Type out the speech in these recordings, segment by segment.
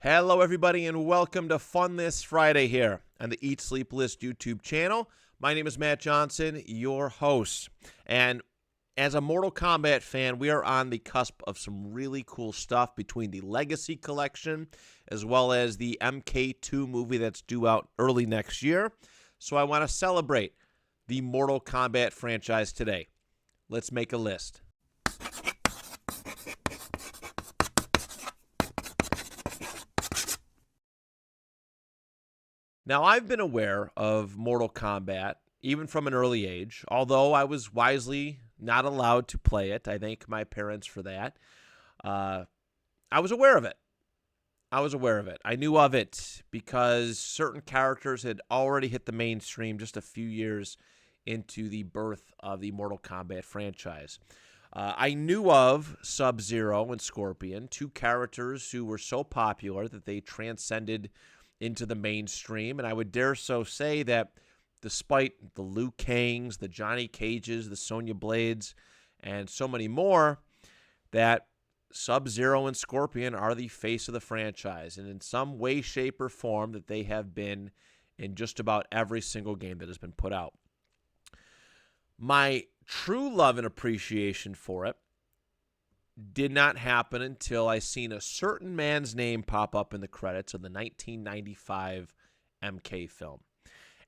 Hello, everybody, and welcome to Fun This Friday here on the Eat Sleep List YouTube channel. My name is Matt Johnson, your host. And as a Mortal Kombat fan, we are on the cusp of some really cool stuff between the Legacy Collection as well as the MK2 movie that's due out early next year. So I want to celebrate the Mortal Kombat franchise today. Let's make a list. Now, I've been aware of Mortal Kombat, even from an early age, although I was wisely not allowed to play it. I thank my parents for that. I was aware of it. I knew of it because certain characters had already hit the mainstream just a few years into the birth of the Mortal Kombat franchise. I knew of Sub-Zero and Scorpion, two characters who were so popular that they transcended into the mainstream, and I would dare so say that despite the Liu Kangs, the Johnny Cages, the Sonya Blades, and so many more, that Sub-Zero and Scorpion are the face of the franchise, and in some way, shape, or form that they have been in just about every single game that has been put out. My true love and appreciation for it did not happen until I seen a certain man's name pop up in the credits of the 1995 MK film.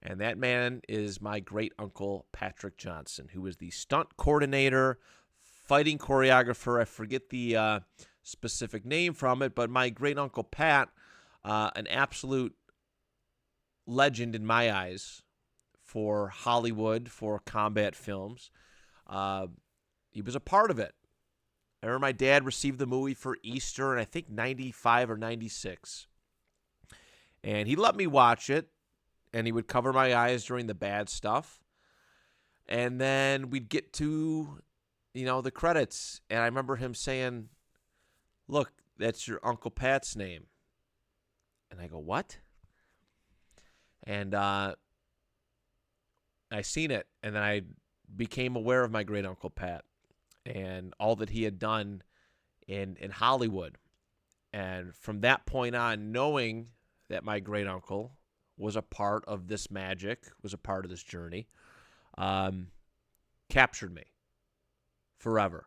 And that man is my great-uncle Patrick Johnson, who was the stunt coordinator, fighting choreographer. I forget the specific name from it, but my great-uncle Pat, an absolute legend in my eyes for Hollywood, for combat films. He was a part of it. I remember my dad received the movie for Easter in, I think, 95 or 96. And he let me watch it, and he would cover my eyes during the bad stuff. And then we'd get to, the credits. And I remember him saying, "Look, that's your Uncle Pat's name." And I go, "What?" And I seen it, and then I became aware of my great-uncle Pat and all that he had done in Hollywood. And from that point on, knowing that my great-uncle was a part of this magic, was a part of this journey, captured me forever.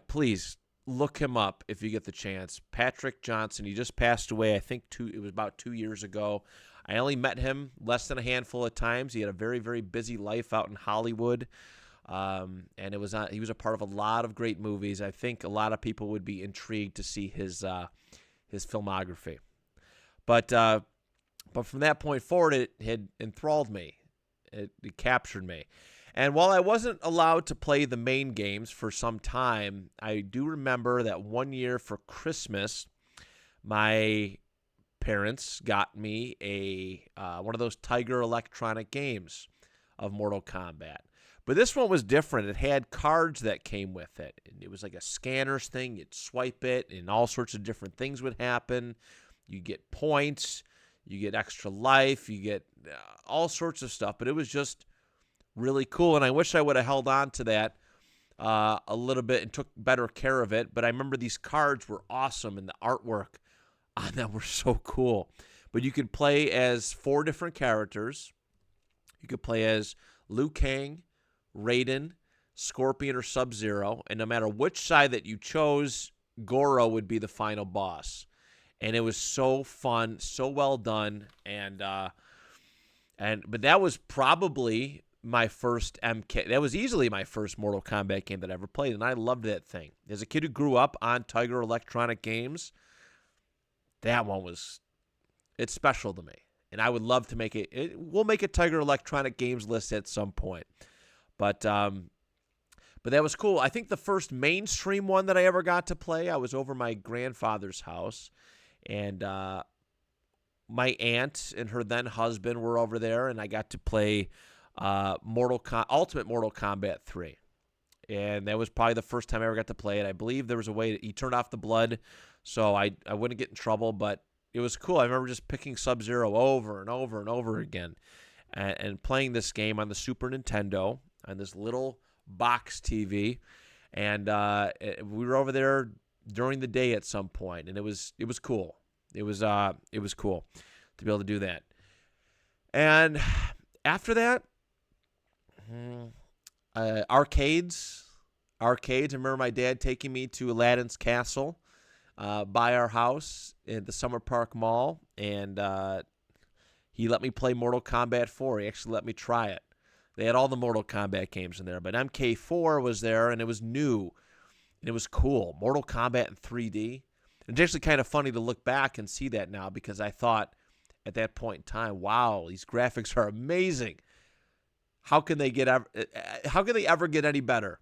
Please look him up if you get the chance. Patrick Johnson, he just passed away, I think it was about 2 years ago. I only met him less than a handful of times. He had a very, very busy life out in Hollywood. And he was a part of a lot of great movies. I think a lot of people would be intrigued to see his filmography. But from that point forward, it had enthralled me. It captured me. And while I wasn't allowed to play the main games for some time, I do remember that one year for Christmas, my parents got me one of those Tiger Electronic games of Mortal Kombat. But this one was different. It had cards that came with it. It was like a scanners thing. You'd swipe it, and all sorts of different things would happen. You get points. You get extra life. You get all sorts of stuff. But it was just really cool, and I wish I would have held on to that a little bit and took better care of it. But I remember these cards were awesome, and the artwork on them were so cool. But you could play as 4 different characters. You could play as Liu Kang, Raiden, Scorpion, or Sub-Zero, and no matter which side that you chose, Goro would be the final boss. And it was so fun, so well done, but that was probably my first MK. That was easily my first Mortal Kombat game that I ever played, and I loved that thing. As a kid who grew up on Tiger Electronic Games, that one it's special to me, and I would love to make it. We'll make a Tiger Electronic Games list at some point. But that was cool. I think the first mainstream one that I ever got to play, I was over my grandfather's house, and my aunt and her then husband were over there, and I got to play Ultimate Mortal Kombat 3. And that was probably the first time I ever got to play it. I believe there was a way he turned off the blood, so I wouldn't get in trouble, but it was cool. I remember just picking Sub-Zero over and over and over again and playing this game on the Super Nintendo on this little box TV, and we were over there during the day at some point, and it was cool. it was cool to be able to do that. And after that, arcades. I remember my dad taking me to Aladdin's Castle by our house at the Summer Park Mall, and he let me play Mortal Kombat 4. He actually let me try it. They had all the Mortal Kombat games in there, but MK4 was there, and it was new, and it was cool. Mortal Kombat in 3D. It's actually kind of funny to look back and see that now, because I thought at that point in time, wow, these graphics are amazing. How can they ever get any better?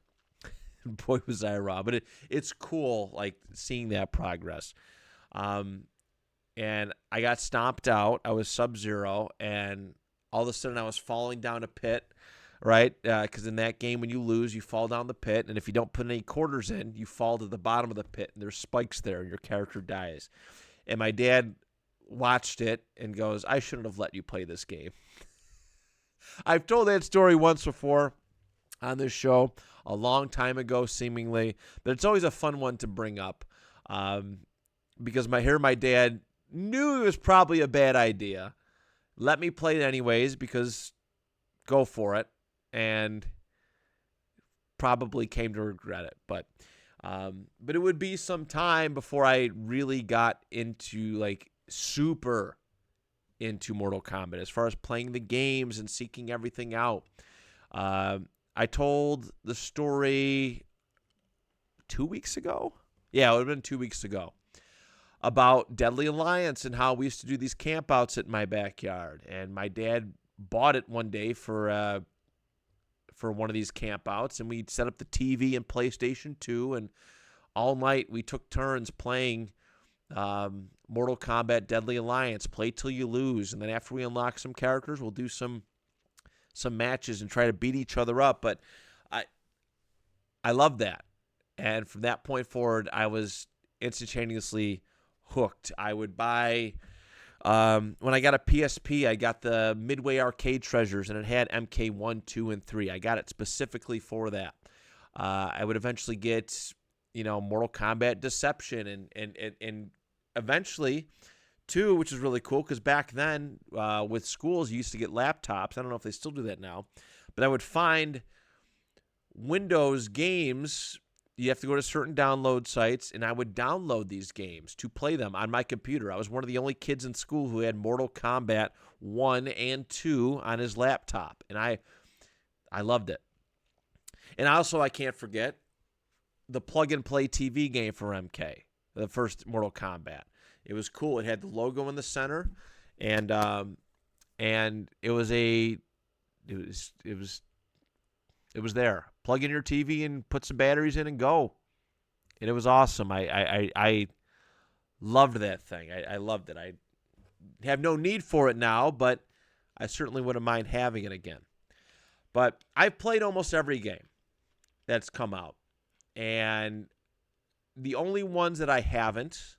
Boy, was I wrong. But it's cool, like, seeing that progress. And I got stomped out. I was Sub-Zero, and all of a sudden I was falling down a pit, right? Because in that game, when you lose, you fall down the pit, and if you don't put any quarters in, you fall to the bottom of the pit, and there's spikes there, and your character dies. And my dad watched it and goes, I shouldn't have let you play this game. I've told that story once before on this show, a long time ago, seemingly, but it's always a fun one to bring up, because my dad knew it was probably a bad idea, let me play it anyways, because go for it, and probably came to regret it. But it would be some time before I really got into, like, super into Mortal Kombat as far as playing the games and seeking everything out. I told the story 2 weeks ago. Yeah, it would have been 2 weeks ago, about Deadly Alliance and how we used to do these campouts at my backyard. And my dad bought it one day for one of these campouts, and we'd set up the TV and PlayStation 2, and all night we took turns playing Mortal Kombat Deadly Alliance, play till you lose, and then after we unlock some characters, we'll do some matches and try to beat each other up. But I love that, and from that point forward, I was instantaneously hooked. I would buy, when I got a PSP, I got the Midway Arcade Treasures, and it had MK1, 2, and 3. I got it specifically for that. I would eventually get, Mortal Kombat Deception, and eventually, too, which is really cool, because back then, with schools, you used to get laptops. I don't know if they still do that now, but I would find Windows games. You have to go to certain download sites, and I would download these games to play them on my computer. I was one of the only kids in school who had Mortal Kombat 1 and 2 on his laptop, and I loved it. And also, I can't forget the plug-and-play TV game for MK, the first Mortal Kombat. It was cool. It had the logo in the center, and it was there. Plug in your TV and put some batteries in and go. And it was awesome. I loved that thing. I loved it. I have no need for it now, but I certainly wouldn't mind having it again. But I've played almost every game that's come out. And the only ones that I haven't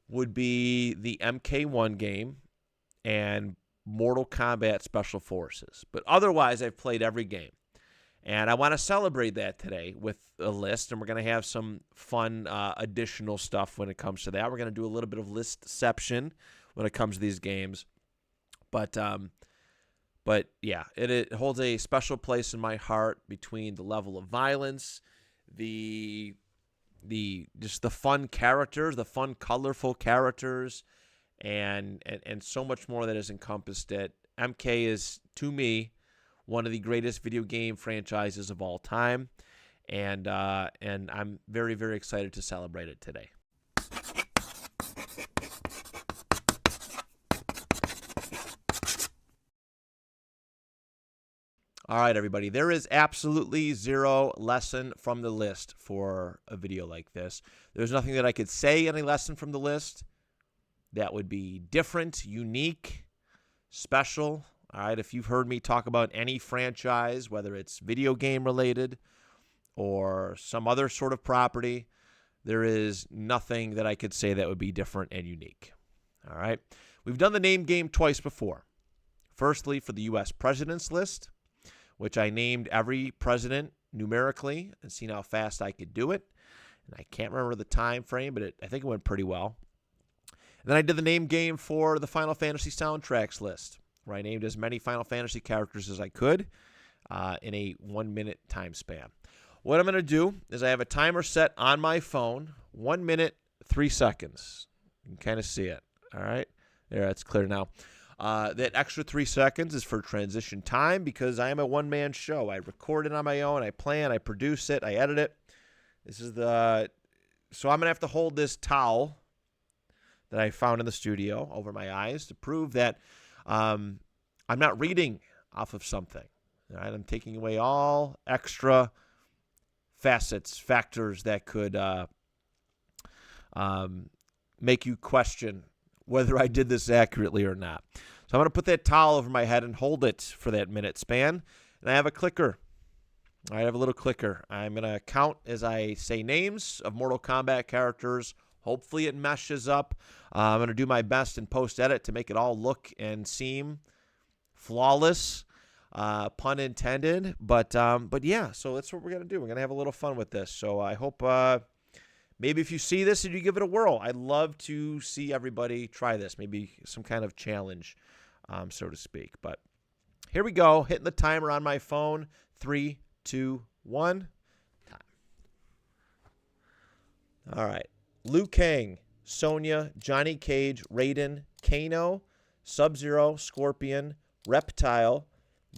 would be the MK1 game and Mortal Kombat Special Forces. But otherwise, I've played every game. And I want to celebrate that today with a list, and we're going to have some fun additional stuff when it comes to that. We're going to do a little bit of listception when it comes to these games. But yeah, it holds a special place in my heart between the level of violence, just the fun characters, the fun, colorful characters, and so much more that has encompassed it. MK is, to me, one of the greatest video game franchises of all time, and I'm very, very excited to celebrate it today. All right, everybody. There is absolutely zero lesson from the list for a video like this. There's nothing that I could say any lesson from the list that would be different, unique, special. All right, if you've heard me talk about any franchise, whether it's video game related or some other sort of property, there is nothing that I could say that would be different and unique. All right, we've done the name game twice before. Firstly, for the U.S. President's List, which I named every president numerically and seen how fast I could do it. And I can't remember the time frame, but I think it went pretty well. And then I did the name game for the Final Fantasy soundtracks list, where I named as many Final Fantasy characters as I could in a 1-minute time span. What I'm going to do is I have a timer set on my phone, 1 minute, 3 seconds. You can kind of see it. All right? There, it's clear now. That extra 3 seconds is for transition time because I am a one-man show. I record it on my own. I plan. I produce it. I edit it. This is the... So I'm going to have to hold this towel that I found in the studio over my eyes to prove that I'm not reading off of something. All right? I'm taking away all extra factors that could make you question whether I did this accurately or not. So I'm going to put that towel over my head and hold it for that minute span. And I have a clicker. I have a little clicker. I'm going to count as I say names of Mortal Kombat characters. Hopefully it meshes up. I'm going to do my best in post-edit to make it all look and seem flawless. Pun intended. But yeah, so that's what we're going to do. We're going to have a little fun with this. So I hope maybe if you see this and you give it a whirl, I'd love to see everybody try this. Maybe some kind of challenge, so to speak. But here we go. Hitting the timer on my phone. 3, 2, 1. Time. All right. Liu Kang, Sonya, Johnny Cage, Raiden, Kano, Sub-Zero, Scorpion, Reptile,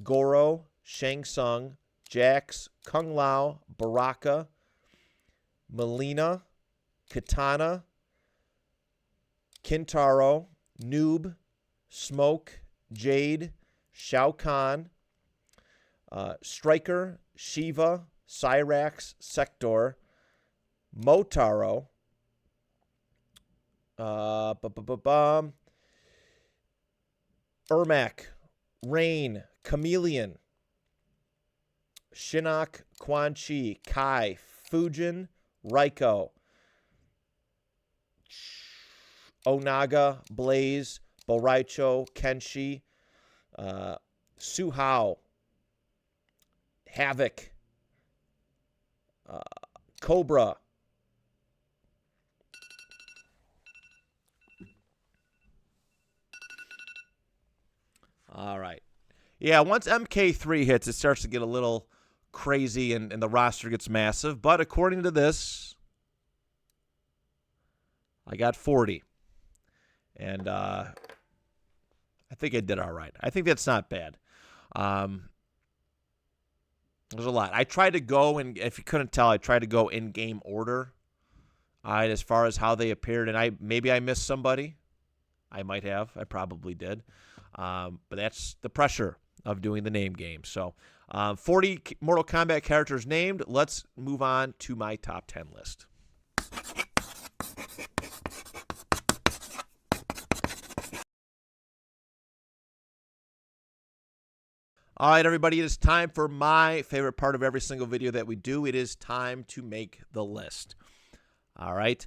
Goro, Shang Tsung, Jax, Kung Lao, Baraka, Melina, Katana, Kintaro, Noob, Smoke, Jade, Shao Kahn, Striker, Shiva, Cyrax, Sector, Motaro, Ermac, Rain, Chameleon, Shinnok, Quan Chi, Kai, Fujin, Raiko, Onaga, Blaze, Boraicho, Kenshi, Suhao, Havoc, Cobra, all right. Yeah, once MK3 hits, it starts to get a little crazy and the roster gets massive. But according to this, I got 40. And I think I did all right. I think that's not bad. There's a lot. I tried to go, and if you couldn't tell, I tried to go in game order. As far as how they appeared, and maybe I missed somebody. I might have. I probably did. But that's the pressure of doing the name game. So 40 Mortal Kombat characters named. Let's move on to my top 10 list. All right, everybody, it is time for my favorite part of every single video that we do. It is time to make the list. All right.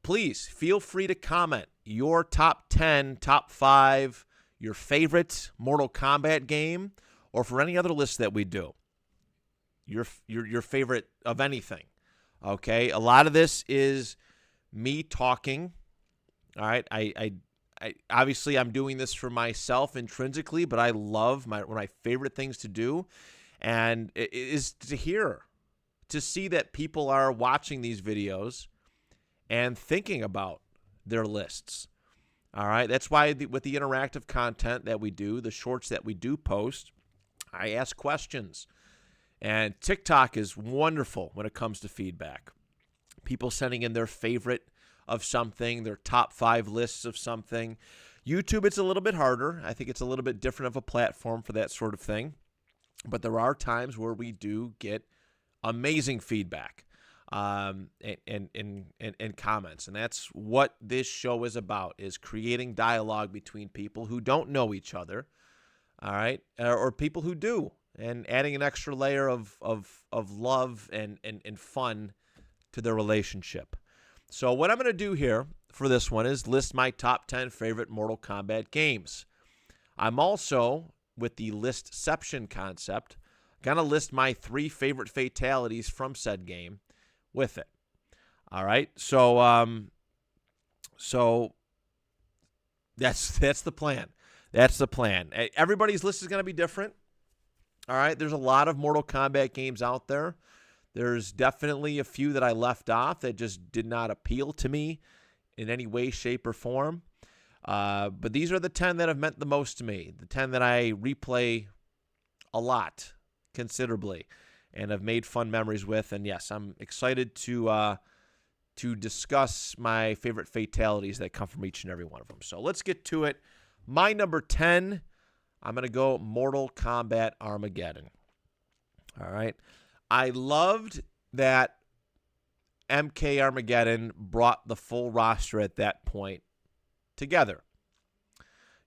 Please feel free to comment your top 10, top 5, your favorite Mortal Kombat game, or for any other list that we do. Your favorite of anything. Okay? A lot of this is me talking. All right? I obviously I'm doing this for myself intrinsically, but I love one of my favorite things to do, and it is to see that people are watching these videos and thinking about their lists. All right, that's why with the interactive content that we do, the shorts that we do post, I ask questions, and TikTok is wonderful when it comes to feedback. People sending in their favorite of something, their top 5 lists of something. YouTube, it's a little bit harder. I think it's a little bit different of a platform for that sort of thing. But there are times where we do get amazing feedback and comments. And that's what this show is about, is creating dialogue between people who don't know each other, all right, or people who do, and adding an extra layer of love and fun to their relationship. So what I'm going to do here for this one is list my top 10 favorite Mortal Kombat games. I'm also, with the listception concept, going to list my 3 favorite fatalities from said game with it. All right. So So that's the plan. That's the plan. Everybody's list is going to be different. All right, there's a lot of Mortal Kombat games out there. There's definitely a few that I left off that just did not appeal to me in any way, shape, or form. But these are the 10 that have meant the most to me, the 10 that I replay a lot, considerably, and have made fun memories with. And yes, I'm excited to discuss my favorite fatalities that come from each and every one of them. So let's get to it. My number 10, I'm going to go Mortal Kombat Armageddon. All right. I loved that MK Armageddon brought the full roster at that point together.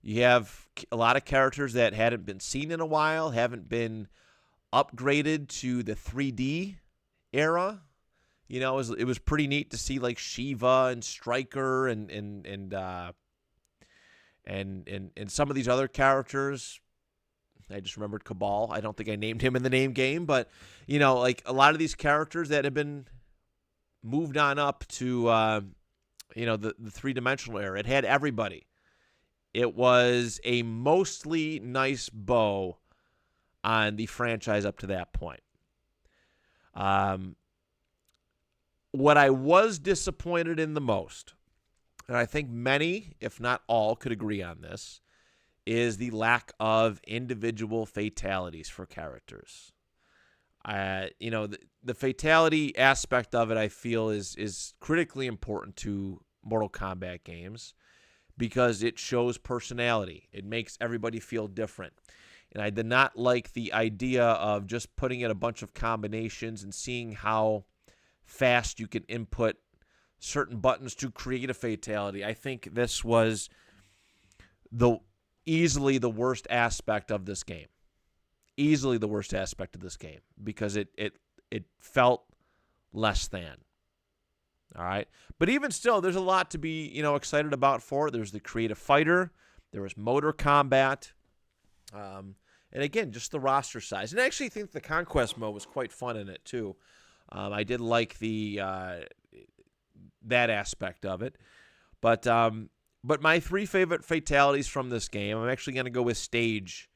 You have a lot of characters that hadn't been seen in a while, haven't been upgraded to the 3D era. You know, it was pretty neat to see like Shiva and Stryker and some of these other characters. I just remembered Cabal. I don't think I named him in the name game, but you know, like a lot of these characters that have been moved on up to the three-dimensional era. It had everybody. It was a mostly nice bow on the franchise up to that point. What I was disappointed in the most, and I think many, if not all, could agree on this, is the lack of individual fatalities for characters. The fatality aspect of it, I feel, is critically important to Mortal Kombat games because it shows personality. It makes everybody feel different. And I did not like the idea of just putting in a bunch of combinations and seeing how fast you can input certain buttons to create a fatality. I think this was easily the worst aspect of this game. Easily the worst aspect of this game because it felt less than. All right. But even still, there's a lot to be, excited about for it. There's the creative fighter. There was motor combat. And again, just the roster size. And I actually think the conquest mode was quite fun in it too. I did like that aspect of it. But my three favorite fatalities from this game, I'm actually going to go with stage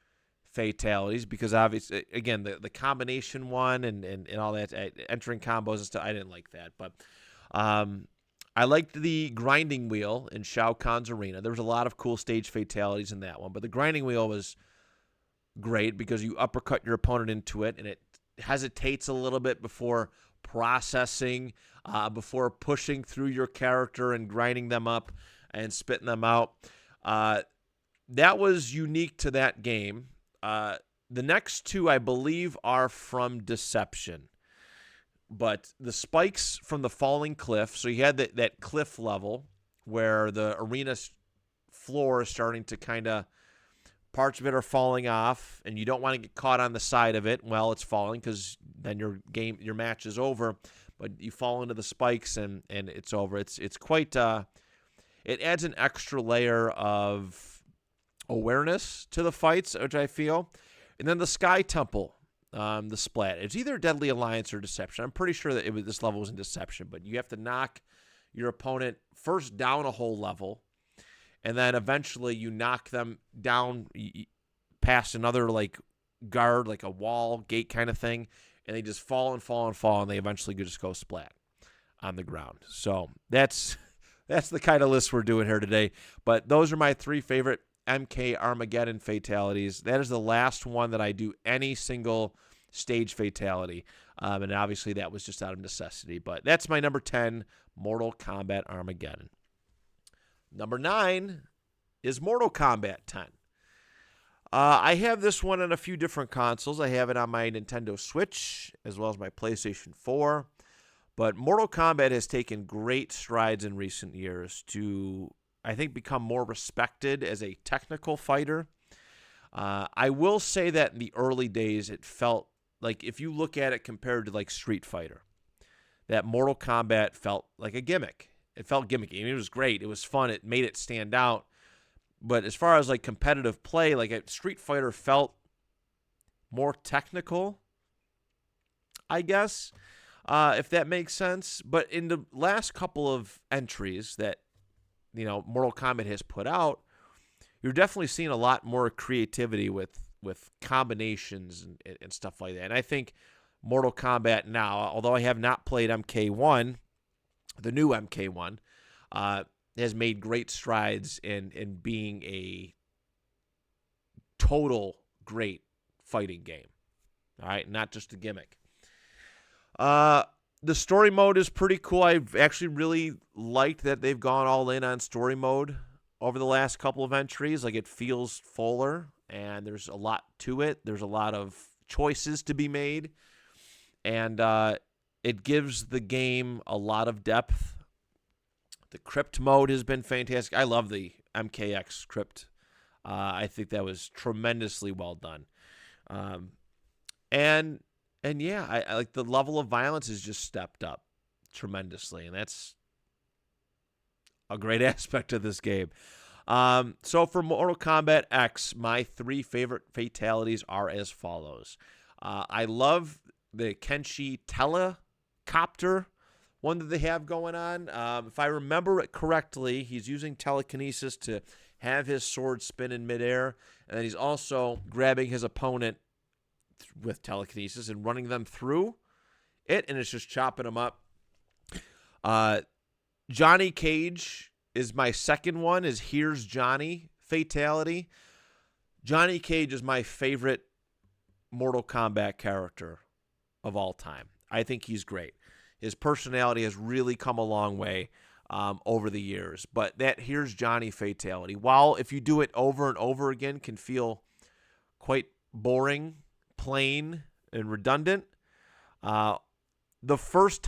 fatalities because obviously, again, the combination one and all that, entering combos and stuff, I didn't like that. But I liked the grinding wheel in Shao Kahn's arena. There was a lot of cool stage fatalities in that one. But the grinding wheel was great because you uppercut your opponent into it, and it hesitates a little bit before processing, before pushing through your character and grinding them up and spitting them out. That was unique to that game. The next two, I believe, are from Deception. But the spikes from the falling cliff, so you had that cliff level where the arena floor is starting to kind of, parts of it are falling off, and you don't want to get caught on the side of it while it's falling because then your match is over. But you fall into the spikes and it's over. It's quite it adds an extra layer of awareness to the fights, which I feel. And then the Sky Temple, the splat. It's either Deadly Alliance or Deception. I'm pretty sure that this level was in Deception, but you have to knock your opponent first down a whole level, and then eventually you knock them down past another like guard, like a wall, gate kind of thing, and they just fall and fall and fall, and they eventually just go splat on the ground. So that's the kind of list we're doing here today. But those are my three favorite MK Armageddon fatalities. That is the last one that I do any single stage fatality. And obviously that was just out of necessity. But that's my number 10, Mortal Kombat Armageddon. Number 9 is Mortal Kombat 10. I have this one on a few different consoles. I have it on my Nintendo Switch as well as my PlayStation 4. But Mortal Kombat has taken great strides in recent years to, I think, become more respected as a technical fighter. I will say that in the early days, it felt like, if you look at it compared to like Street Fighter, that Mortal Kombat felt like a gimmick. It felt gimmicky. I mean, it was great. It was fun. It made it stand out. But as far as like competitive play, like Street Fighter felt more technical, I guess, if that makes sense. But in the last couple of entries that Mortal Kombat has put out, you're definitely seeing a lot more creativity with combinations and stuff like that. And I think Mortal Kombat now, although I have not played MK1, the new MK1, has made great strides in being a total great fighting game. All right, not just a gimmick. The story mode is pretty cool. I've actually really liked that they've gone all in on story mode over the last couple of entries. Like, it feels fuller, and there's a lot to it. There's a lot of choices to be made, and it gives the game a lot of depth. The crypt mode has been fantastic. I love the MKX crypt. I think that was tremendously well done. And yeah, I like the level of violence has just stepped up tremendously, and that's a great aspect of this game. So for Mortal Kombat X, my 3 favorite fatalities are as follows. I love the Kenshi Telecopter one that they have going on. If I remember it correctly, he's using telekinesis to have his sword spin in midair, and then he's also grabbing his opponent with telekinesis and running them through it, and it's just chopping them up. Johnny Cage is my second one, is Here's Johnny fatality. Johnny Cage is my favorite Mortal Kombat character of all time. I think he's great. His personality has really come a long way over the years. But that Here's Johnny fatality, while if you do it over and over again can feel quite boring, plain, and redundant, the first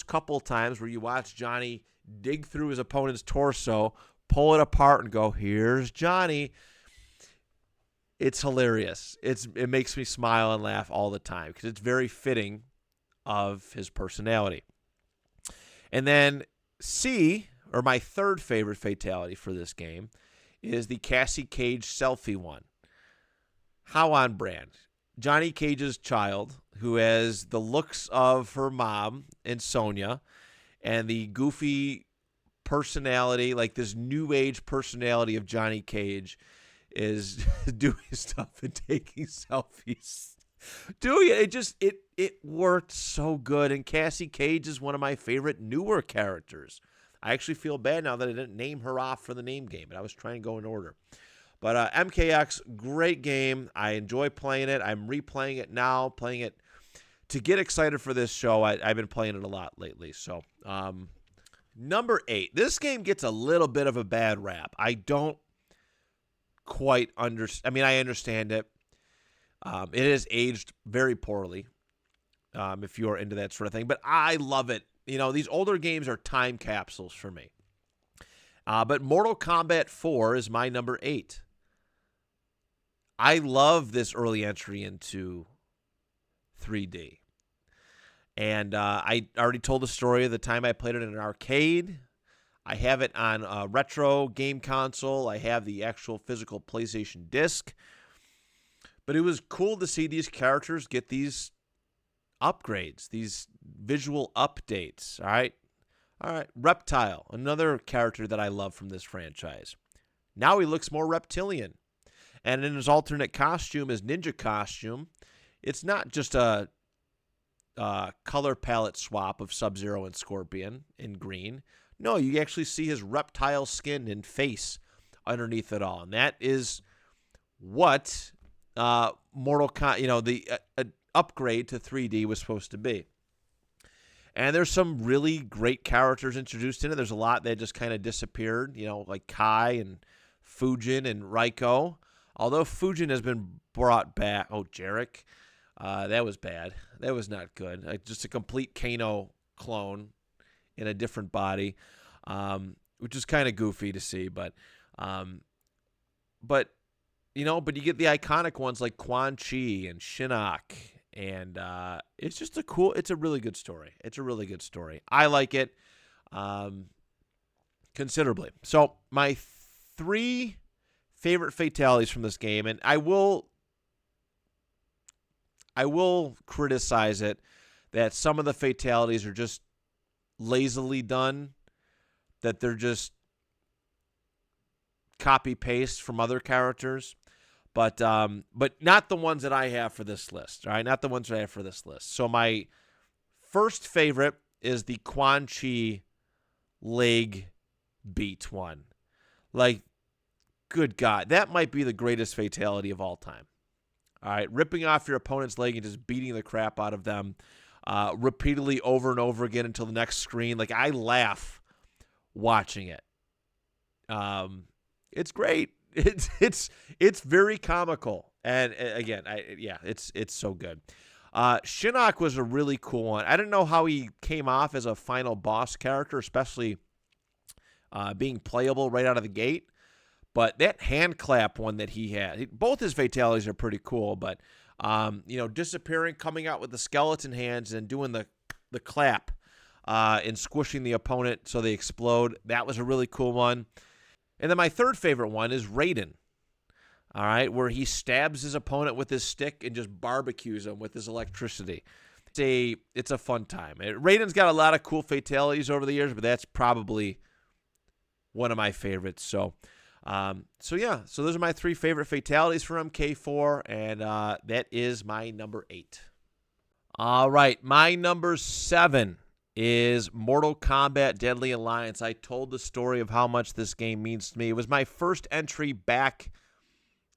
couple times where you watch Johnny dig through his opponent's torso, pull it apart, and go, "Here's Johnny," it's hilarious. It makes me smile and laugh all the time because it's very fitting of his personality. And then C, or my third favorite fatality for this game, is the Cassie Cage selfie one. How on brand. Johnny Cage's child, who has the looks of her mom and Sonya, and the goofy personality, like this new age personality of Johnny Cage, is doing stuff and taking selfies. It worked so good. And Cassie Cage is one of my favorite newer characters. I actually feel bad now that I didn't name her off for the name game, but I was trying to go in order. But MKX, great game. I enjoy playing it. I'm replaying it now, playing it to get excited for this show. I've been playing it a lot lately. So, number 8. This game gets a little bit of a bad rap. I don't quite understand. I mean, I understand it. It is aged very poorly, if you're into that sort of thing. But I love it. These older games are time capsules for me. But Mortal Kombat 4 is my number 8. I love this early entry into 3D. And I already told the story of the time I played it in an arcade. I have it on a retro game console. I have the actual physical PlayStation disc. But it was cool to see these characters get these upgrades, these visual updates. All right. Reptile, another character that I love from this franchise. Now he looks more reptilian. And in his alternate costume, his ninja costume, it's not just a color palette swap of Sub-Zero and Scorpion in green. No, you actually see his reptile skin and face underneath it all. And that is what Mortal Kombat, the upgrade to 3D was supposed to be. And there's some really great characters introduced in it. There's a lot that just kind of disappeared, like Kai and Fujin and Raiko. Although Fujin has been brought back. Oh, Jarek. That was bad. That was not good. Just a complete Kano clone in a different body, which is kind of goofy to see. But you get the iconic ones like Quan Chi and Shinnok. And it's just it's a really good story. It's a really good story. I like it considerably. So my 3 favorite fatalities from this game, and I will criticize it that some of the fatalities are just lazily done, that they're just copy paste from other characters, but not the ones that I have for this list. All right, not the ones that I have for this list. So my first favorite is the Quan Chi leg beat one. Like, good God, that might be the greatest fatality of all time. All right, ripping off your opponent's leg and just beating the crap out of them repeatedly over and over again until the next screen. Like, I laugh watching it. It's great. It's very comical, and again, it's so good. Shinnok was a really cool one. I didn't know how he came off as a final boss character, especially being playable right out of the gate. But that hand clap one that he had, both his fatalities are pretty cool. But disappearing, coming out with the skeleton hands, and doing the clap and squishing the opponent so they explode. That was a really cool one. And then my third favorite one is Raiden. All right, where he stabs his opponent with his stick and just barbecues him with his electricity. It's a fun time. Raiden's got a lot of cool fatalities over the years, but that's probably one of my favorites. So those are my three favorite fatalities for MK4, and that is my number 8. All right, my number 7 is Mortal Kombat Deadly Alliance. I told the story of how much this game means to me. It was my first entry back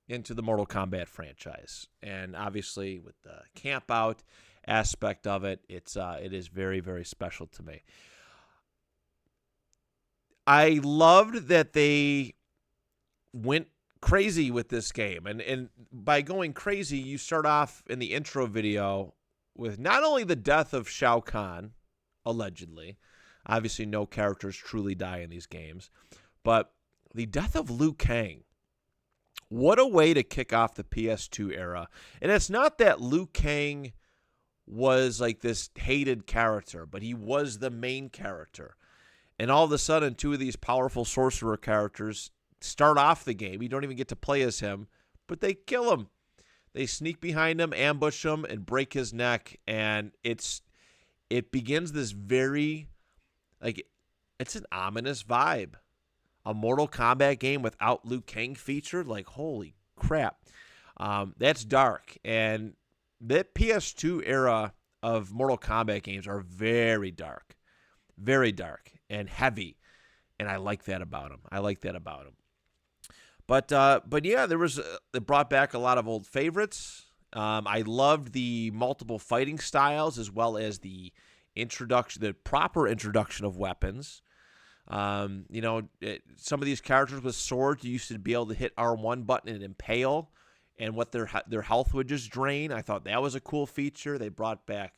into the Mortal Kombat franchise, and obviously with the camp out aspect of it, it is very, very special to me. I loved that they went crazy with this game, and by going crazy, you start off in the intro video with not only the death of Shao Kahn, allegedly, obviously no characters truly die in these games, but the death of Liu Kang. What a way to kick off the PS2 era. And it's not that Liu Kang was like this hated character, but he was the main character. And all of a sudden, two of these powerful sorcerer characters start off the game. You don't even get to play as him, but they kill him. They sneak behind him, ambush him, and break his neck. And it begins this very, it's an ominous vibe. A Mortal Kombat game without Liu Kang featured, like, holy crap. That's dark. And that PS2 era of Mortal Kombat games are very dark and heavy. And I like that about them. But yeah, it brought back a lot of old favorites. I loved the multiple fighting styles as well as the proper introduction of weapons. Some of these characters with swords, you used to be able to hit R1 button and impale, and what their health would just drain. I thought that was a cool feature. They brought back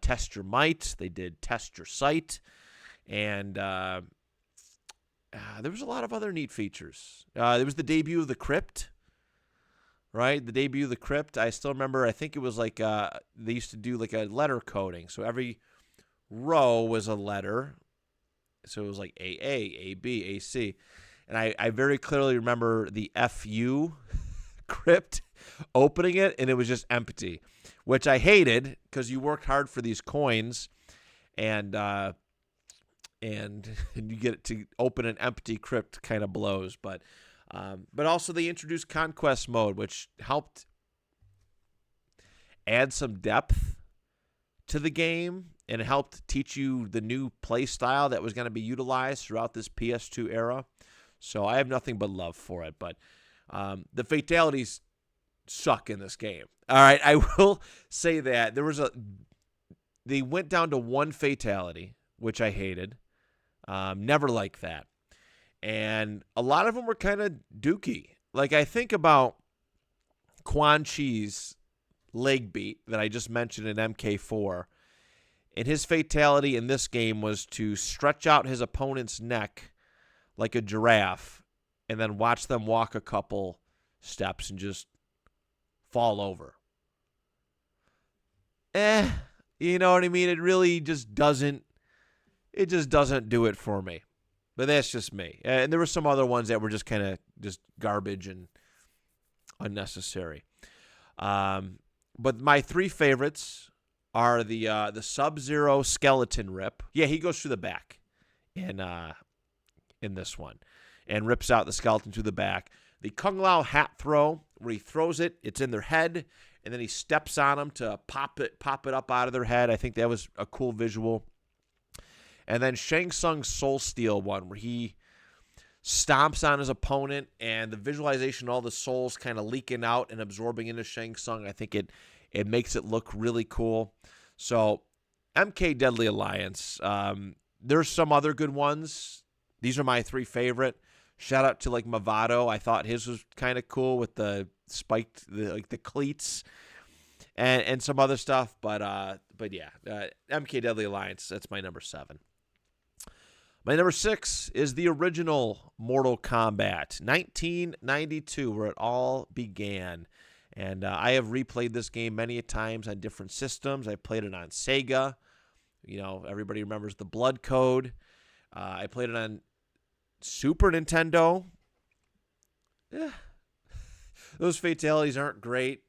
Test Your Might. They did Test Your Sight. And there was a lot of other neat features. There was the debut of the Crypt, right? The debut of the Crypt. I still remember, I think it was like they used to do like a letter coding. So every row was a letter. So it was like AA, AB, AC. And I very clearly remember the FU Crypt opening it, and it was just empty, which I hated because you worked hard for these coins, and you get it to open an empty crypt kind of blows. But also they introduced Conquest Mode, which helped add some depth to the game, and it helped teach you the new play style that was going to be utilized throughout this PS2 era. So I have nothing but love for it. But the fatalities suck in this game. All right, I will say that they went down to one fatality, which I hated. Never liked that. And a lot of them were kind of dookie. Like, I think about Quan Chi's leg beat that I just mentioned in MK4. And his fatality in this game was to stretch out his opponent's neck like a giraffe and then watch them walk a couple steps and just fall over. You know what I mean? It really just doesn't do it for me. But that's just me. And there were some other ones that were just kind of just garbage and unnecessary. But my three favorites are the Sub-Zero skeleton rip. Yeah, he goes through the back in this one. and rips out the skeleton through the back. The Kung Lao hat throw, where he throws it, it's in their head, and then he steps on them to pop it up out of their head. I think that was a cool visual. And then Shang Tsung's Soul Steal one, where he stomps on his opponent, and the visualization of all the souls kind of leaking out and absorbing into Shang Tsung, I think it makes it look really cool. So MK Deadly Alliance, there's some other good ones. These are my 3 favorite. Shout out to like Mavado. I thought his was kind of cool with the spiked, the cleats and some other stuff. But yeah, MK Deadly Alliance, that's my number 7. My number 6 is the original Mortal Kombat, 1992, where it all began. And I have replayed this game many times on different systems. I played it on Sega. You know, everybody remembers the Blood Code. I played it on Super Nintendo. Those fatalities aren't great,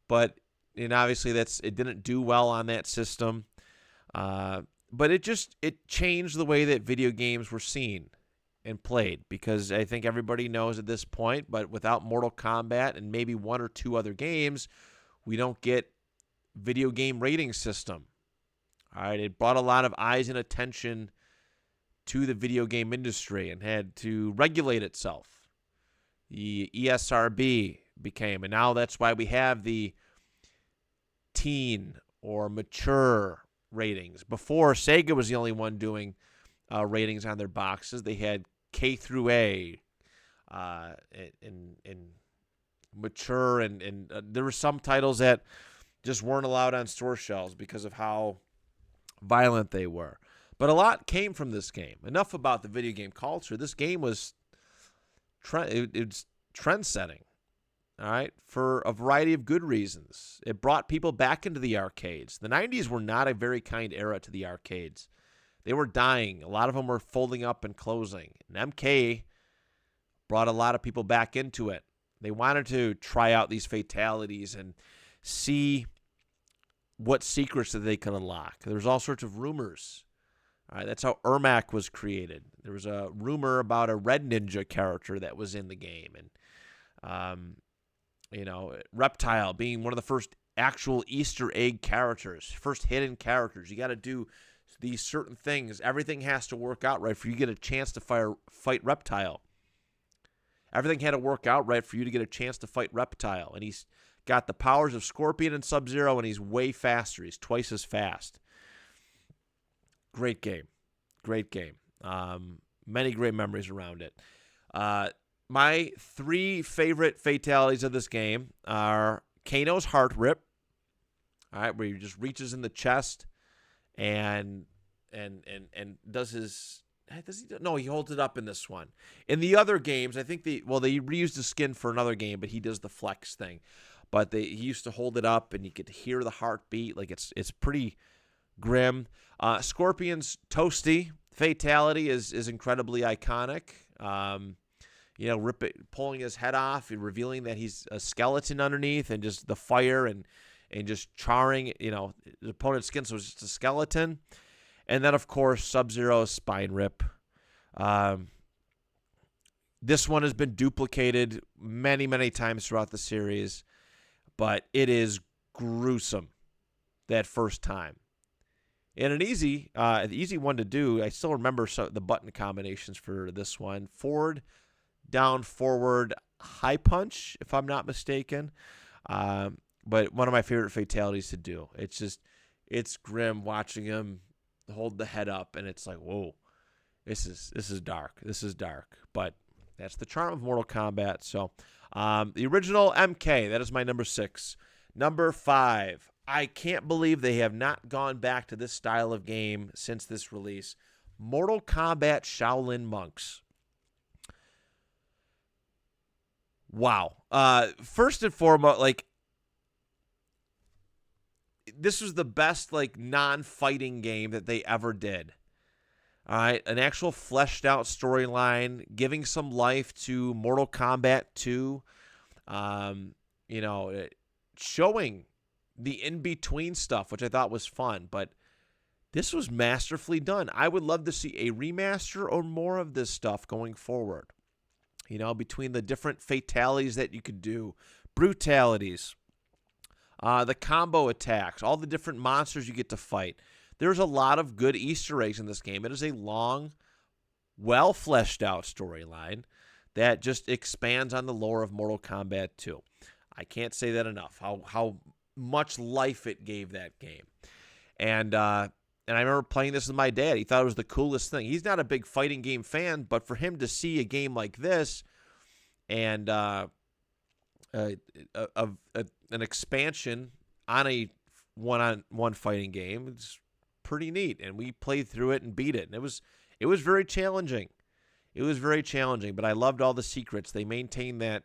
but obviously it didn't do well on that system. But it changed the way that video games were seen and played, because I think everybody knows at this point, but without Mortal Kombat and maybe 1 or 2 other games, we don't get video game rating system. All right, it brought a lot of eyes and attention to the video game industry and had to regulate itself. The ESRB became, and now that's why we have the teen or mature ratings. Before, Sega was the only one doing ratings on their boxes. They had K through A, and mature, and there were some titles that just weren't allowed on store shelves because of how violent they were. But a lot came from this game. Enough about the video game culture. This game was it's trend-setting, all right, for a variety of good reasons. It brought people back into the arcades. The 90s were not a very kind era to the arcades. They were dying. A lot of them were folding up and closing. And MK brought a lot of people back into it. They wanted to try out these fatalities and see what secrets that they could unlock. There was all sorts of rumors. All right, that's how Ermac was created. There was a rumor about a Red Ninja character that was in the game. And, Reptile being one of the first actual Easter egg characters, first hidden characters. You got to do these certain things. Everything has to work out right for you to get a chance to fight Reptile. Everything had to work out right for you to get a chance to fight Reptile. And he's got the powers of Scorpion and Sub-Zero, and he's way faster. He's twice as fast. Great game. Great game. Many great memories around it. My 3 favorite fatalities of this game are Kano's heart rip, all right, where he just reaches in the chest and does his... No, he holds it up in this one. In the other games, I think they reused the skin for another game, but he does the flex thing. But he used to hold it up, and you could hear the heartbeat. Like, it's pretty grim. Scorpion's Toasty fatality is incredibly iconic. Pulling his head off and revealing that he's a skeleton underneath, and just the fire and just charring, the opponent's skin, so it's just a skeleton. And then, of course, Sub-Zero's spine rip. This one has been duplicated many, many times throughout the series, but it is gruesome that first time. And an easy one to do. I still remember the button combinations for this one. Forward, down, forward, high punch, if I'm not mistaken. But one of my favorite fatalities to do. It's grim watching him hold the head up, and it's like, whoa, this is dark. This is dark. But that's the charm of Mortal Kombat. So the original MK, that is my number 6. Number 5, I can't believe they have not gone back to this style of game since this release. Mortal Kombat Shaolin Monks. Wow. First and foremost, this was the best, non-fighting game that they ever did. All right, an actual fleshed out storyline, giving some life to Mortal Kombat 2. Showing the in-between stuff, which I thought was fun. But this was masterfully done. I would love to see a remaster or more of this stuff going forward. between the different fatalities that you could do, brutalities, the combo attacks, all the different monsters you get to fight. There's a lot of good Easter eggs in this game. It is a long, well fleshed out storyline that just expands on the lore of Mortal Kombat 2. I can't say that enough. How much life it gave that game. And I remember playing this with my dad. He thought it was the coolest thing. He's not a big fighting game fan, but for him to see a game like this and an expansion on a one-on-one fighting game, it's pretty neat. And we played through it and beat it. And it was very challenging. It was very challenging, but I loved all the secrets. They maintained that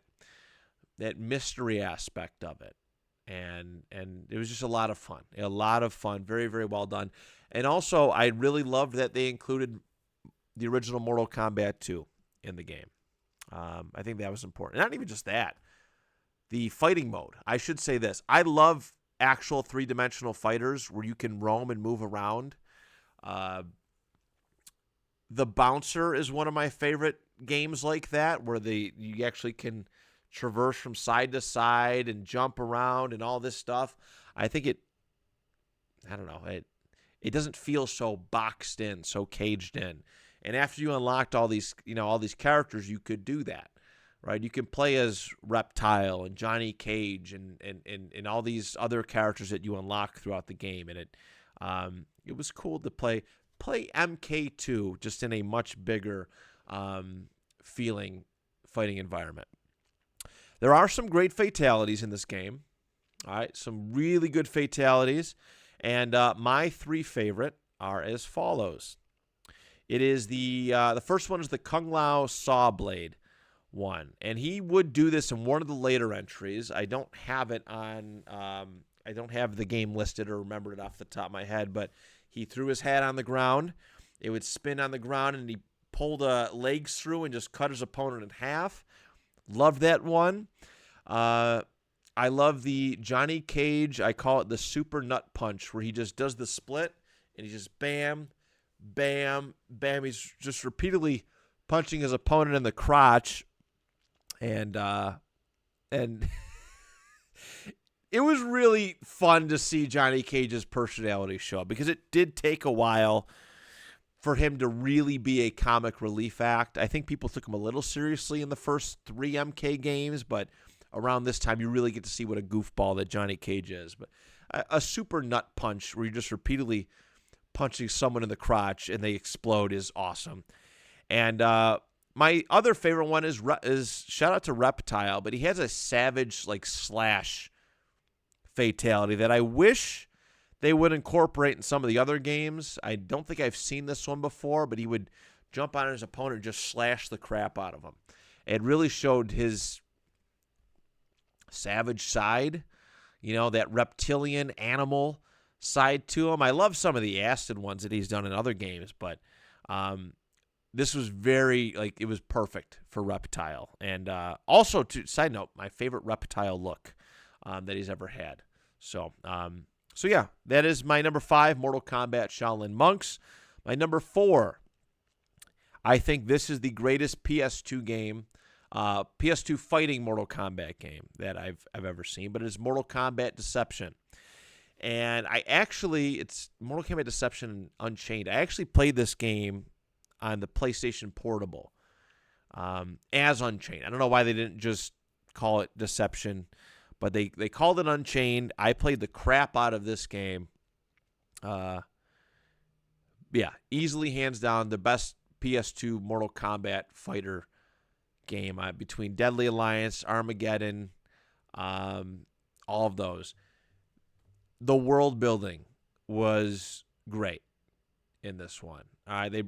mystery aspect of it. And it was just a lot of fun. A lot of fun. Very, very well done. And also, I really loved that they included the original Mortal Kombat 2 in the game. I think that was important. Not even just that. The fighting mode. I should say this. I love actual three-dimensional fighters where you can roam and move around. The Bouncer is one of my favorite games like that, where you actually can traverse from side to side and jump around and all this stuff. I think it doesn't feel so boxed in, so caged in. And after you unlocked all these characters, you could do that, right? You can play as Reptile and Johnny Cage and all these other characters that you unlock throughout the game. And it was cool to play MK2 just in a much bigger feeling fighting environment. There are some great fatalities in this game. All right, some really good fatalities. And my three favorite are as follows. It is the first one is the Kung Lao Saw Blade one. And he would do this in one of the later entries. I don't have it on I don't have the game listed or remember it off the top of my head, but he threw his hat on the ground. It would spin on the ground, and he pulled legs through and just cut his opponent in half. Love that one. I love the Johnny Cage, I call it the Super Nut Punch, where he just does the split, and he just bam, bam, bam. He's just repeatedly punching his opponent in the crotch. And it was really fun to see Johnny Cage's personality show up, because it did take a while for him to really be a comic relief act. I think people took him a little seriously in the first 3 MK games, but around this time you really get to see what a goofball that Johnny Cage is. But a super nut punch where you're just repeatedly punching someone in the crotch and they explode is awesome. And my other favorite one is shout out to Reptile, but he has a savage slash fatality that I wish they would incorporate in some of the other games. I don't think I've seen this one before, but he would jump on his opponent and just slash the crap out of him. It really showed his savage side, that reptilian animal side to him. I love some of the acid ones that he's done in other games, but this was very, it was perfect for Reptile. And also, side note, my favorite Reptile look that he's ever had. So yeah, that is my number 5, Mortal Kombat Shaolin Monks. My number 4, I think this is the greatest PS2 game, PS2 fighting Mortal Kombat game that I've ever seen, but it's Mortal Kombat Deception. And it's Mortal Kombat Deception Unchained. I actually played this game on the PlayStation Portable as Unchained. I don't know why they didn't just call it Deception, but they called it Unchained. I played the crap out of this game. Easily hands down the best PS2 Mortal Kombat fighter game between Deadly Alliance, Armageddon, all of those. The world building was great in this one. The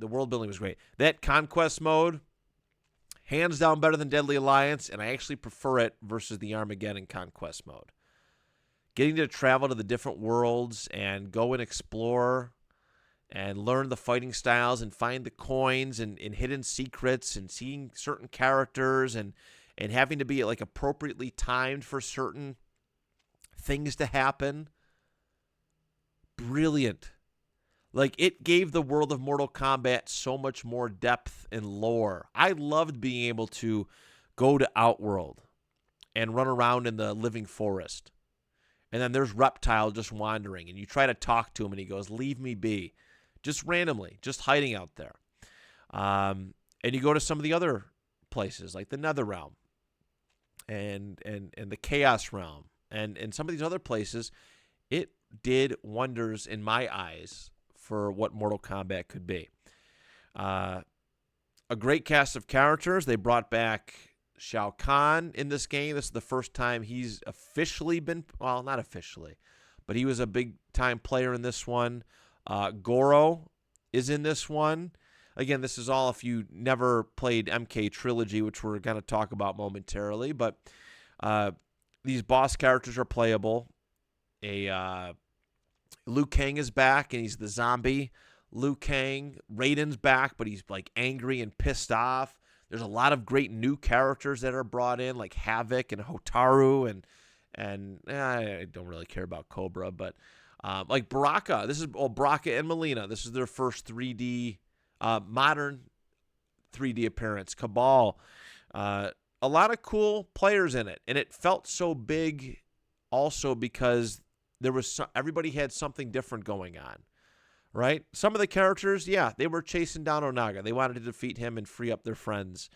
world building was great. That conquest mode, hands down better than Deadly Alliance, and I actually prefer it versus the Armageddon conquest mode. Getting to travel to the different worlds and go and explore and learn the fighting styles and find the coins and hidden secrets and seeing certain characters and having to be appropriately timed for certain things to happen. Brilliant. Like, it gave the world of Mortal Kombat so much more depth and lore. I loved being able to go to Outworld and run around in the living forest. And then there's Reptile just wandering, and you try to talk to him, and he goes, "Leave me be." Just randomly, just hiding out there. And you go to some of the other places, like the Nether Realm and the Chaos Realm, and some of these other places. It did wonders in my eyes for what Mortal Kombat could be. A great cast of characters. They brought back Shao Kahn in this game. This is the first time he's officially been, well, not officially, but he was a big-time player in this one. Goro is in this one. Again, this is all if you never played MK Trilogy, which we're going to talk about momentarily, but these boss characters are playable. Liu Kang is back, and he's the zombie Liu Kang. Raiden's back, but he's like angry and pissed off. There's a lot of great new characters that are brought in, like Havoc and Hotaru, and I don't really care about Cobra, but like Baraka. This is Baraka and Melina. This is their first 3D, modern 3D appearance. Cabal. A lot of cool players in it, and it felt so big also because there was everybody had something different going on. Right? Some of the characters, yeah, they were chasing down Onaga. They wanted to defeat him and free up their friends.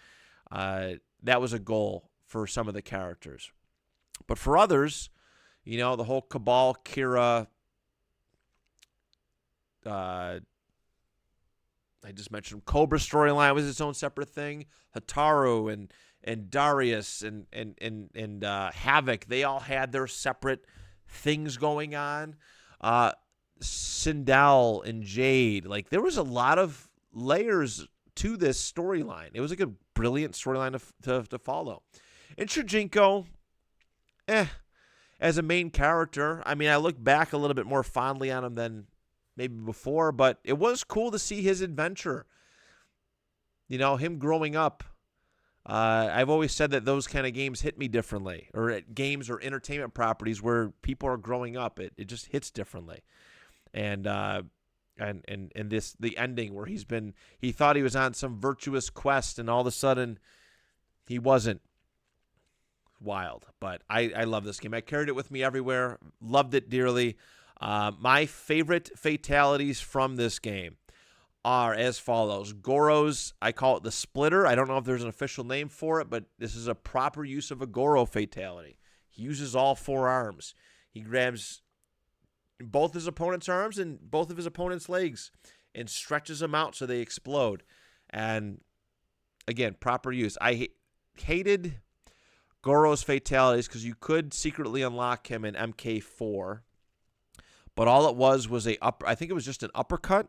That was a goal for some of the characters. But for others, the whole Cabal, Kira, I just mentioned Cobra storyline was its own separate thing. Hataru and Darius and Havoc, they all had their separate things going on. Sindel and Jade, like there was a lot of layers to this storyline. It was like a brilliant storyline to follow. And Shujinko, as a main character, I mean, I look back a little bit more fondly on him than maybe before, but it was cool to see his adventure. Him growing up. I've always said that those kind of games hit me differently, or games or entertainment properties where people are growing up, it just hits differently. And the ending where he thought he was on some virtuous quest, and all of a sudden he wasn't. Wild. But I love this game. I carried it with me everywhere. Loved it dearly. My favorite fatalities from this game are as follows. Goro's, I call it the splitter. I don't know if there's an official name for it, but this is a proper use of a Goro fatality. He uses all four arms. He grabs both his opponent's arms and both of his opponent's legs and stretches them out so they explode. And again, proper use. I hated Goro's fatalities because you could secretly unlock him in MK4, but all it was I think it was just an uppercut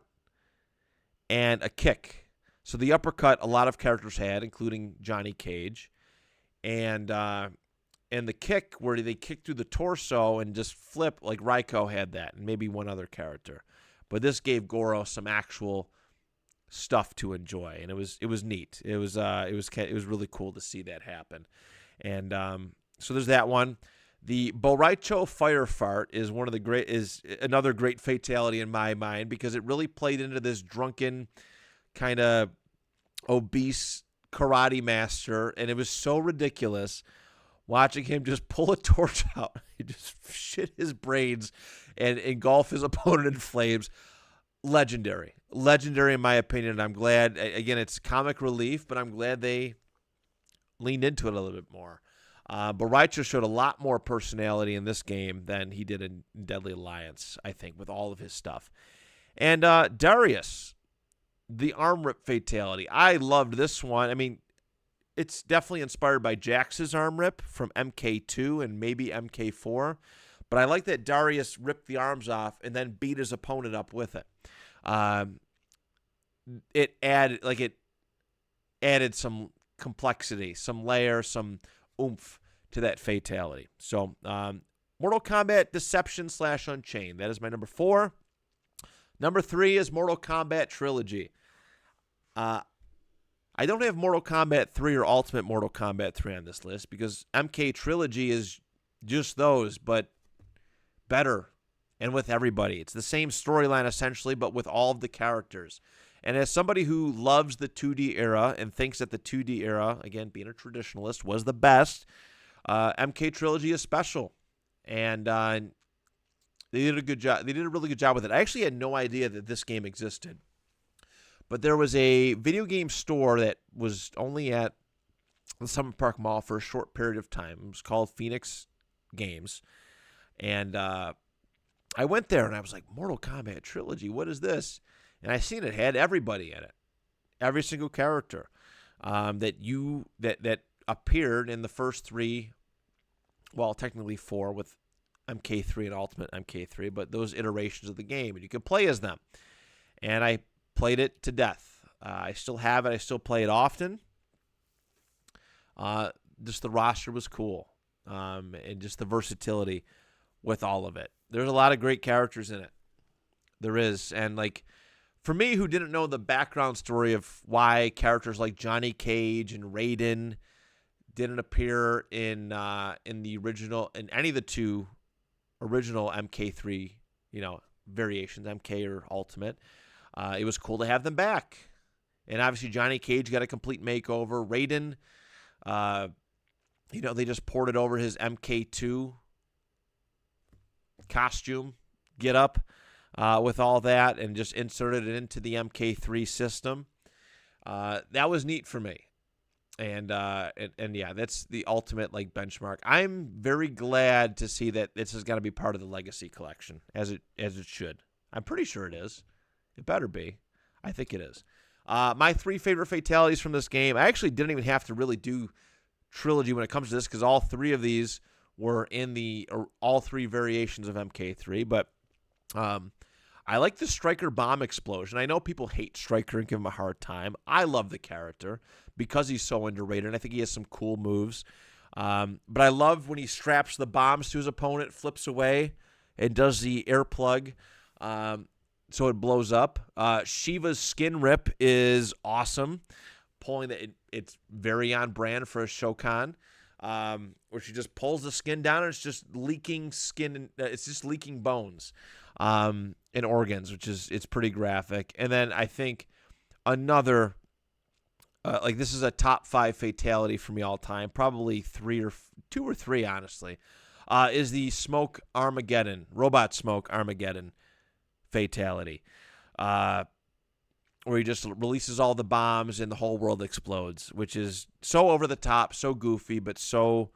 and a kick. So the uppercut a lot of characters had, including Johnny Cage, and the kick where they kick through the torso and just flip, like Raiko had that, and maybe one other character. But this gave Goro some actual stuff to enjoy, and it was neat. It was really cool to see that happen. And so there's that one. The Boraicho Fire Fart is another great fatality in my mind because it really played into this drunken, kind of obese karate master, and it was so ridiculous watching him just pull a torch out. He just shit his brains and engulf his opponent in flames. Legendary in my opinion. And I'm glad, again, it's comic relief, but I'm glad they leaned into it a little bit more. Boraicho showed a lot more personality in this game than he did in Deadly Alliance, I think, with all of his stuff. And Darius, the arm rip fatality. I loved this one. I mean, it's definitely inspired by Jax's arm rip from MK2 and maybe MK4. But I like that Darius ripped the arms off and then beat his opponent up with it. It added some complexity, some layer, some oomph to that fatality. So Mortal Kombat Deception / Unchained. That is my number 4. Number 3 is Mortal Kombat Trilogy. I don't have Mortal Kombat 3 or Ultimate Mortal Kombat 3 on this list because MK Trilogy is just those, but better and with everybody. It's the same storyline essentially, but with all of the characters. And as somebody who loves the 2D era and thinks that the 2D era, again, being a traditionalist, was the best, MK Trilogy is special. And they did a good job. They did a really good job with it. I actually had no idea that this game existed. But there was a video game store that was only at the Summer Park Mall for a short period of time. It was called Phoenix Games. And I went there and I was like, Mortal Kombat Trilogy, what is this? And I seen it had everybody in it. Every single character that appeared in the first three, well, technically four with MK3 and Ultimate MK3, but those iterations of the game. And you could play as them. And I played it to death. I still have it. I still play it often. Just the roster was cool. And just the versatility with all of it. There's a lot of great characters in it. There is. And like, for me, who didn't know the background story of why characters like Johnny Cage and Raiden didn't appear in the original, in any of the two original MK3, variations, MK or Ultimate, it was cool to have them back. And obviously Johnny Cage got a complete makeover. Raiden, they just ported over his MK2 costume, get up, with all that, and just inserted it into the MK3 system. That was neat for me. And yeah, that's the ultimate benchmark. I'm very glad to see that this is going to be part of the Legacy Collection, as it should. I'm pretty sure it is. It better be. I think it is. My three favorite fatalities from this game. I actually didn't even have to really do trilogy when it comes to this, because all three of these were in all three variations of MK3. But I like the Striker bomb explosion. I know people hate Striker and give him a hard time. I love the character because he's so underrated, and I think he has some cool moves. But I love when he straps the bombs to his opponent, flips away, and does the air plug so it blows up. Shiva's skin rip is awesome. Pulling it's very on brand for a Shokan, where she just pulls the skin down and it's just leaking skin. It's just leaking bones and organs, it's pretty graphic. And then I think another, this is a top 5 fatality for me all time, probably 2 or 3, honestly, is the Robot Smoke Armageddon fatality, where he just releases all the bombs and the whole world explodes, which is so over the top, so goofy, but so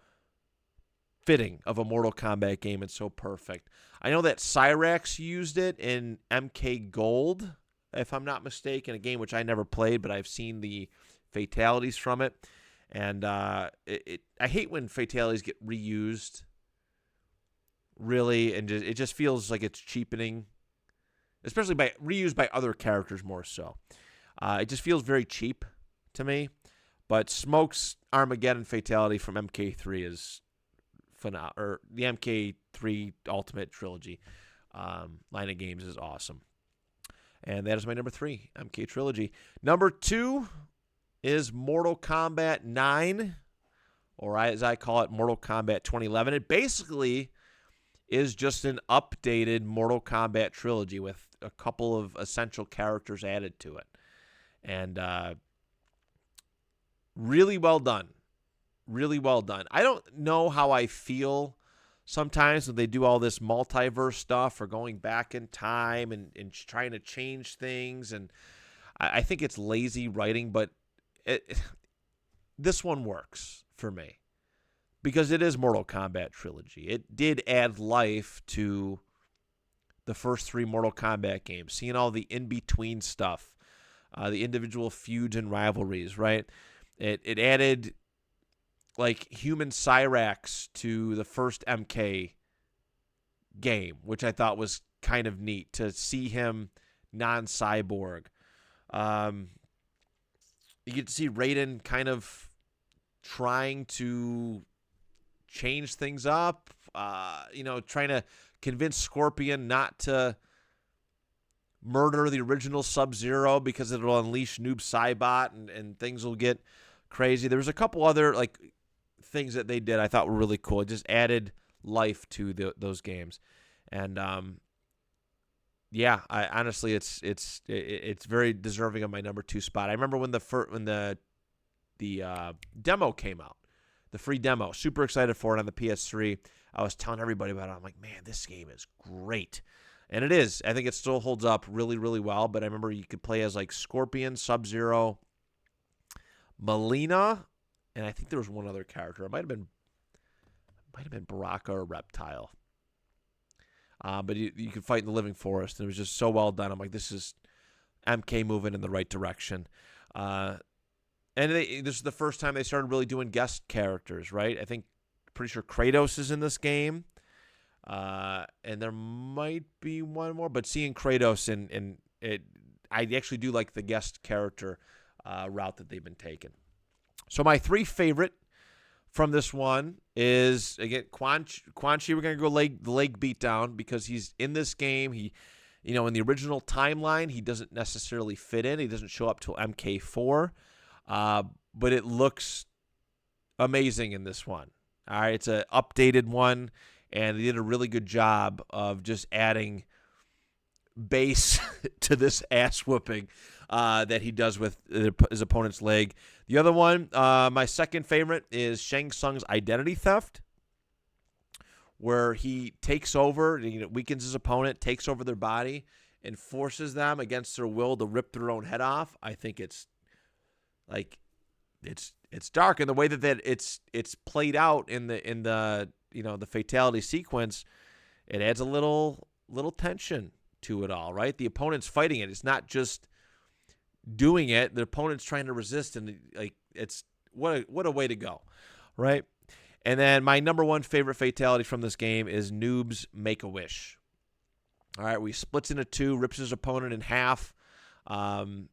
fitting of a Mortal Kombat game and so perfect. I know that Cyrax used it in MK Gold, if I'm not mistaken, a game which I never played, but I've seen the fatalities from it. And I hate when fatalities get reused, really, and it just feels like it's cheapening, especially reused by other characters more so. It just feels very cheap to me. But Smoke's Armageddon fatality from MK3 is phenomenal, or the MK3 Ultimate Trilogy line of games is awesome. And that is my number 3, MK Trilogy. Number 2 is Mortal Kombat 9, or as I call it, Mortal Kombat 2011. It basically is just an updated Mortal Kombat Trilogy with a couple of essential characters added to it. And really well done. Really well done. I don't know how I feel sometimes when they do all this multiverse stuff or going back in time and trying to change things. And I think it's lazy writing, but this one works for me because it is Mortal Kombat Trilogy. It did add life to the first 3 Mortal Kombat games, seeing all the in-between stuff, the individual feuds and rivalries, right? It added human Cyrax to the first MK game, which I thought was kind of neat to see him non-cyborg. You get to see Raiden kind of trying to change things up, trying to convince Scorpion not to murder the original Sub-Zero because it'll unleash Noob Saibot and things will get crazy. There was a couple other things that they did I thought were really cool. It just added life to those games. And Yeah, I honestly, it's very deserving of my number 2 spot. I remember when the demo came out, the free demo. Super excited for it on the PS3. I was telling everybody about it. I'm like, man, this game is great. And it is. I think it still holds up really, really well. But I remember you could play as like Scorpion, Sub-Zero, Melina, and I think there was one other character. It might have been Baraka or Reptile. But you could fight in the Living Forest. And it was just so well done. I'm like, this is MK moving in the right direction. And this is the first time they started really doing guest characters, right? I think, pretty sure Kratos is in this game. And there might be one more. But seeing Kratos in it, I actually do like the guest character route that they've been taking. So my 3 favorite from this one is, again, Quan Chi. We're going to go the leg beat down because he's in this game. He, in the original timeline, he doesn't necessarily fit in. He doesn't show up till MK4. But it looks amazing in this one. All right, it's an updated one, and they did a really good job of just adding bass to this ass whooping that he does with his opponent's leg. The other one, my second favorite, is Shang Tsung's identity theft, where he takes over, weakens his opponent, takes over their body, and forces them against their will to rip their own head off. I think it's like it's dark, and the way that it's played out in the the fatality sequence, it adds a little tension to it all, right? The opponent's fighting it. It's not just doing it. The opponent's trying to resist, and it's what a way to go, right? And then my number 1 favorite fatality from this game is Noob's Make-A-Wish. All right, he splits into 2, rips his opponent in half, and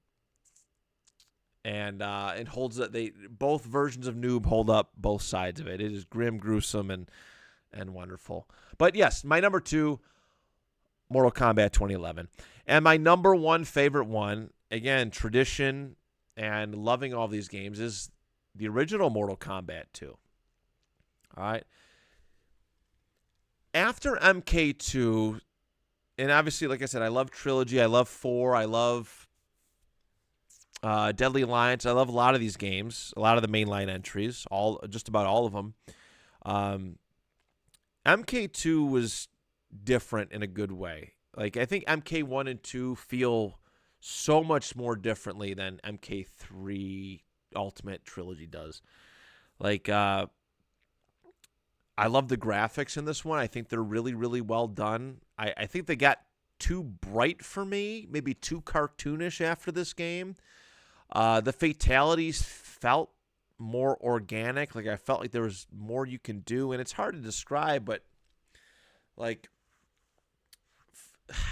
holds it. Both versions of Noob hold up both sides of it. It is grim, gruesome, and wonderful. But yes, my number 2, Mortal Kombat 2011, and my number 1 favorite one, again, tradition and loving all these games, is the original Mortal Kombat 2. All right. After MK2, and obviously, like I said, I love Trilogy, I love 4, I love Deadly Alliance. I love a lot of these games, a lot of the mainline entries, just about all of them. MK2 was different in a good way. Like, I think MK1 and 2 feel so much more differently than MK3 Ultimate Trilogy does. Like, I love the graphics in this one. I think they're really, really well done. I think they got too bright for me, maybe too cartoonish after this game. The fatalities felt more organic. Like, I felt like there was more you can do, and it's hard to describe, but like,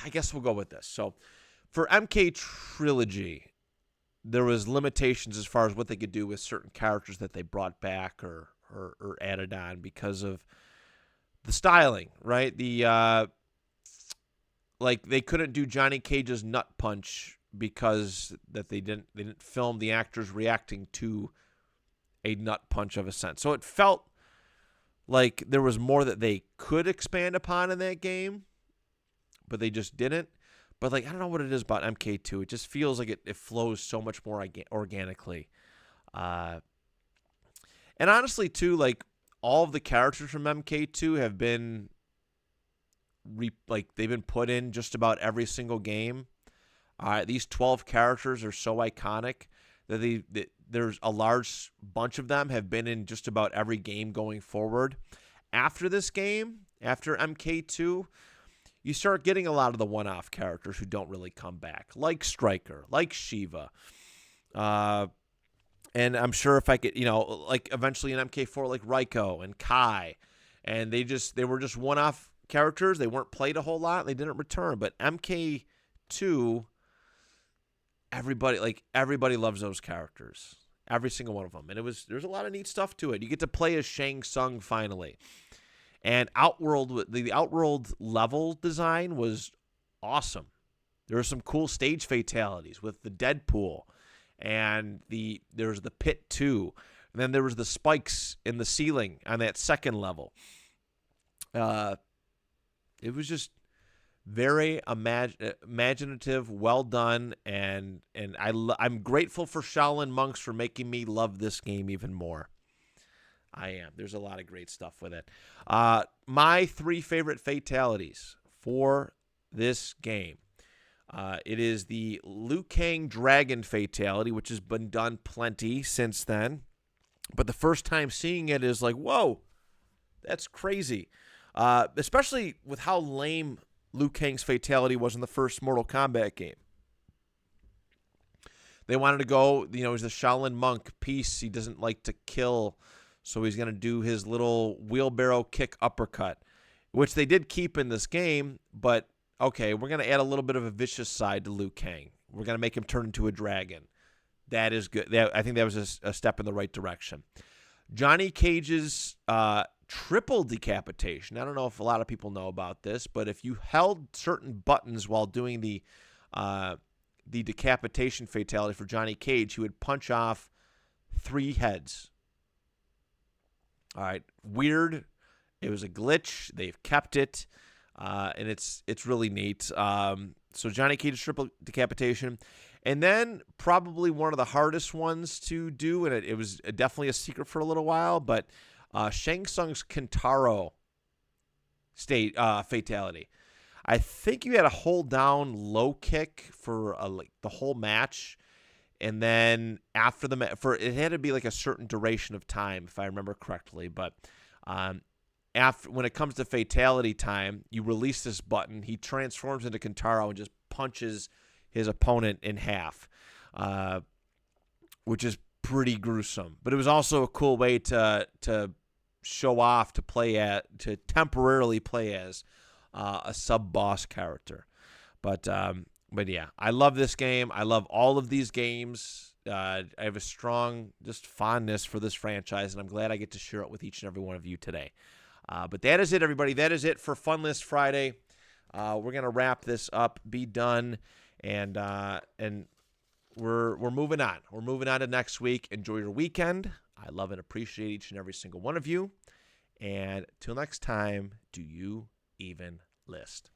I guess we'll go with this. So for MK Trilogy, there was limitations as far as what they could do with certain characters that they brought back or added on because of the styling, right? Like, they couldn't do Johnny Cage's nut punch because that they didn't film the actors reacting to a nut punch of a sense. So it felt like there was more that they could expand upon in that game, but they just didn't. But, like, I don't know what it is about MK2. It just feels like it flows so much more organically. And honestly, too, like, all of the characters from MK2 have been they've been put in just about every single game. These 12 characters are so iconic that there's a large bunch of them have been in just about every game going forward. After this game, after MK2, you start getting a lot of the one-off characters who don't really come back, like Stryker, like Shiva. And I'm sure if I could, like eventually in MK4, like Raiko and Kai. And they were just one-off characters. They weren't played a whole lot. They didn't return. But MK2, everybody loves those characters. Every single one of them. And there's a lot of neat stuff to it. You get to play as Shang Tsung finally. And the Outworld level design was awesome. There were some cool stage fatalities with the Deadpool. And there was the pit too. And then there was the spikes in the ceiling on that second level. It was just Very imaginative, well done, and I'm grateful for Shaolin monks for making me love this game even more. I am. There's a lot of great stuff with it. My 3 favorite fatalities for this game. It is the Liu Kang Dragon fatality, which has been done plenty since then. But the first time seeing it is like, whoa, that's crazy. Especially with how lame Liu Kang's fatality was in the first Mortal Kombat game. They wanted to go, he's the Shaolin monk piece. He doesn't like to kill, so he's going to do his little wheelbarrow kick uppercut, which they did keep in this game, but okay, we're going to add a little bit of a vicious side to Liu Kang. We're going to make him turn into a dragon. That is good. I think that was a step in the right direction. Johnny Cage's triple decapitation. I don't know if a lot of people know about this, but if you held certain buttons while doing the decapitation fatality for Johnny Cage, he would punch off 3 heads. All right, weird. It was a glitch. They've kept it, and it's really neat. So Johnny Cage's triple decapitation. And then probably one of the hardest ones to do, and it was definitely a secret for a little while, but Shang Tsung's Kintaro fatality. I think you had to hold down low kick for the whole match, and then after the match, it had to be like a certain duration of time, if I remember correctly. But when it comes to fatality time, you release this button. He transforms into Kintaro and just punches his opponent in half, which is pretty gruesome. But it was also a cool way to show off, to temporarily play as a sub-boss character. But yeah, I love this game. I love all of these games. I have a strong just fondness for this franchise, and I'm glad I get to share it with each and every one of you today. But that is it, everybody. That is it for Fun List Friday. We're gonna wrap this up, be done, and we're moving on. We're moving on to next week. Enjoy your weekend. I love and appreciate each and every single one of you. And till next time, do you even list?